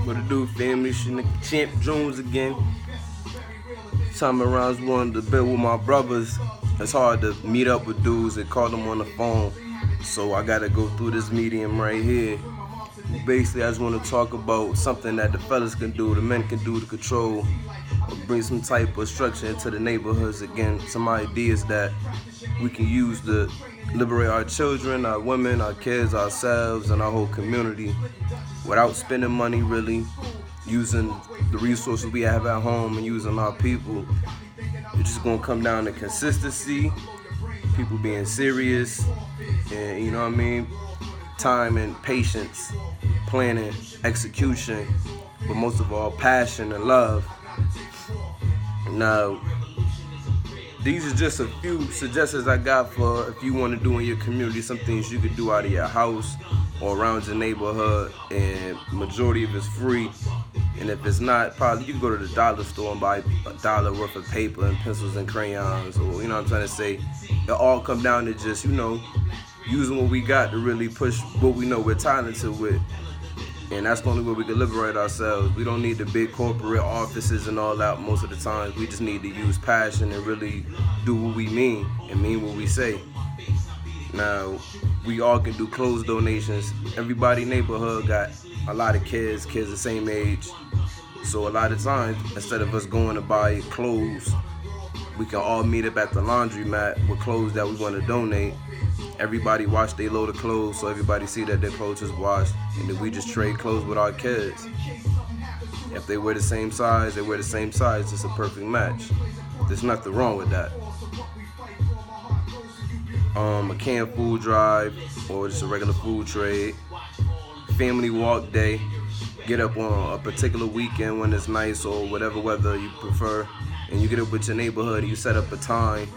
What it do, family? Champ Jones again. Time around wanted to build with my brothers. It's hard to meet up with dudes and call them on the phone. So I gotta go through this medium right here. Basically, I just want to talk about something that the fellas can do, the men can do to control or bring some type of structure into the neighborhoods again. Some ideas that we can use to liberate our children, our women, our kids, ourselves, and our whole community without spending money, really, using the resources we have at home and using our people. It's just gonna come down to consistency, people being serious, and you know what I mean, time and patience, planning, execution, but most of all, passion and love. Now, these are just a few suggestions I got for if you want to do in your community, some things you could do out of your house or around your neighborhood, and majority of it's free. And if it's not, probably you can go to the dollar store and buy $1 worth of paper and pencils and crayons, or you know what I'm trying to say. It all come down to just, you know, using what we got to really push what we know we're talented with. And that's the only way we can liberate ourselves. We don't need the big corporate offices and all that most of the time. We just need to use passion and really do what we mean and mean what we say. Now, we all can do clothes donations. Everybody neighborhood got a lot of kids the same age. So a lot of times, instead of us going to buy clothes, we can all meet up at the laundromat with clothes that we want to donate. Everybody wash their load of clothes so everybody see that their clothes is washed, and then we just trade clothes with our kids. If they wear the same size, they wear the same size. It's a perfect match. There's nothing wrong with that. A canned food drive or just a regular food trade. Family walk day. Get up on a particular weekend when it's nice or whatever weather you prefer, and you get up with your neighborhood and you set up a time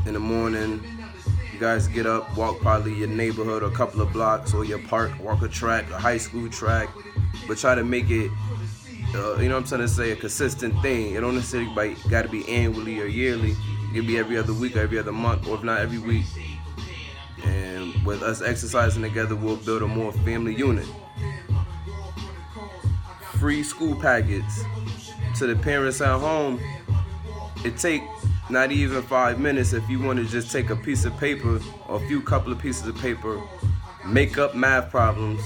in the morning. You guys get up, walk probably your neighborhood or a couple of blocks or your park, walk a track, a high school track, but try to make it, you know what I'm trying to say, a consistent thing. It don't necessarily got to be annually or yearly. It can be every other week or every other month, or if not every week. And with us exercising together, we'll build a more family unit. Free school packets to the parents at home. It take not even 5 minutes if you want to just take a piece of paper or a couple of pieces of paper, make up math problems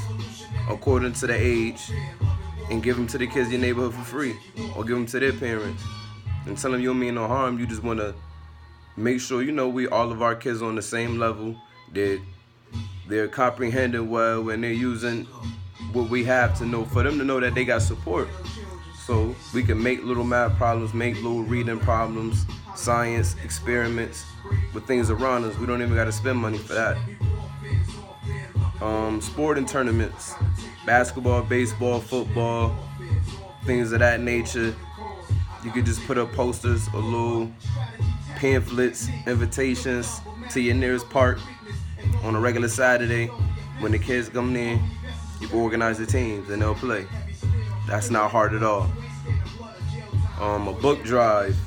according to the age, and give them to the kids in your neighborhood for free, or give them to their parents and tell them you don't mean no harm. You just want to make sure, you know, we all of our kids on the same level, that they're comprehending well when they're using what we have to know, for them to know that they got support. So we can make little math problems, make little reading problems, science experiments with things around us. We don't even got to spend money for that. Sporting tournaments, basketball, baseball, football, things of that nature. You could just put up posters or little pamphlets, invitations to your nearest park on a regular Saturday. When the kids come in, you can organize the teams and they'll play. That's not hard at all. A book drive.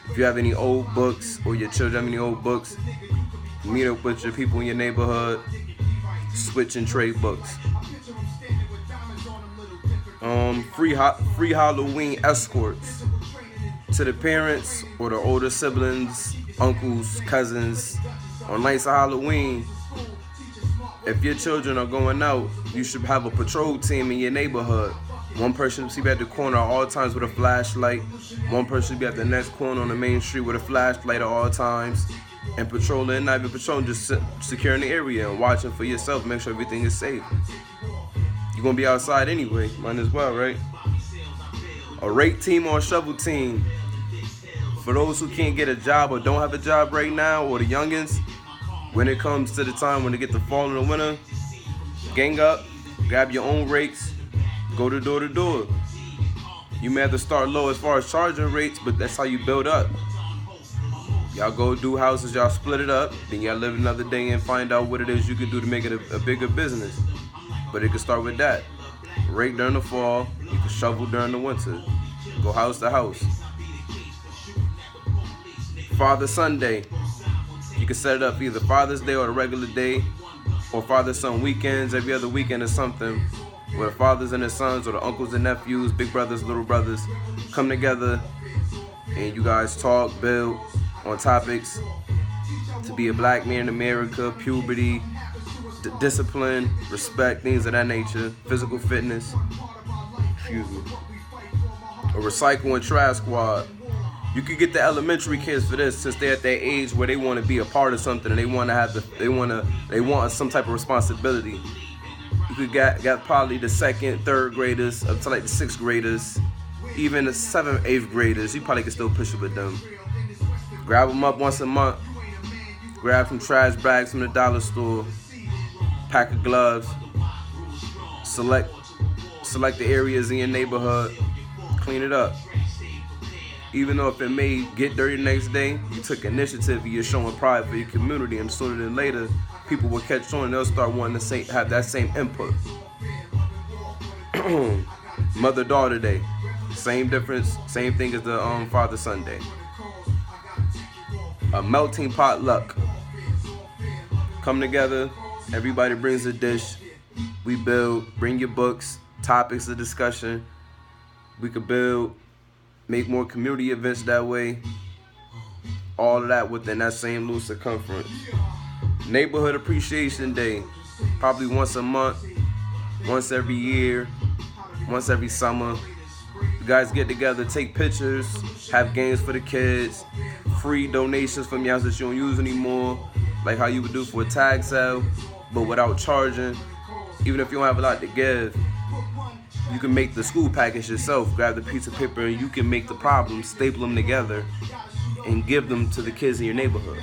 If you have any old books or your children have any old books, meet up with your people in your neighborhood, switch and trade books. Free Halloween escorts to the parents or the older siblings, uncles, cousins on nights of Halloween. If your children are going out, you should have a patrol team in your neighborhood. One person should be at the corner at all times with a flashlight. One person should be at the next corner on the main street with a flashlight at all times. And patrolling, not even patrolling, just securing the area and watching for yourself, make sure everything is safe. You're going to be outside anyway, might as well, right? A rake team or a shovel team. For those who can't get a job or don't have a job right now, or the youngins, when it comes to the time when they get the fall and the winter, gang up, grab your own rakes, go to door. You may have to start low as far as charging rates, but that's how you build up. Y'all go do houses, y'all split it up, then y'all live another day and find out what it is you can do to make it a bigger business. But it can start with that. Rake during the fall, you can shovel during the winter. Go house to house. Father Sunday. You can set it up either Father's Day or a regular day, or Father-Son weekends, every other weekend or something, where the fathers and the sons, or the uncles and nephews, big brothers, little brothers, come together and you guys talk, build on topics to be a black man in America, puberty, discipline, respect, things of that nature, physical fitness, excuse me. A recycle and trash squad. You could get the elementary kids for this, since they're at that age where they want to be a part of something and they want to have they want some type of responsibility. You could got probably the 2nd, 3rd graders up to like the 6th graders, even the 7th, 8th graders. You probably could still push it with them. Grab them up once a month. Grab some trash bags from the dollar store. Pack of gloves. Select the areas in your neighborhood. Clean it up. Even though if it may get dirty the next day, you took initiative and you're showing pride for your community, and sooner than later, people will catch on and they'll start wanting to have that same input. Mother-daughter day. Same difference, same thing as the Father-Son day. A melting pot luck. Come together, everybody brings a dish. We build, bring your books, topics of discussion. We could build, make more community events that way. All of that within that same loose circumference. Neighborhood Appreciation Day. Probably once a month, once every year, once every summer. You guys get together, take pictures, have games for the kids, free donations from y'all that you don't use anymore, like how you would do for a tag sale, but without charging. Even if you don't have a lot to give, you can make the school package yourself. Grab the piece of paper and you can make the problems, staple them together, and give them to the kids in your neighborhood.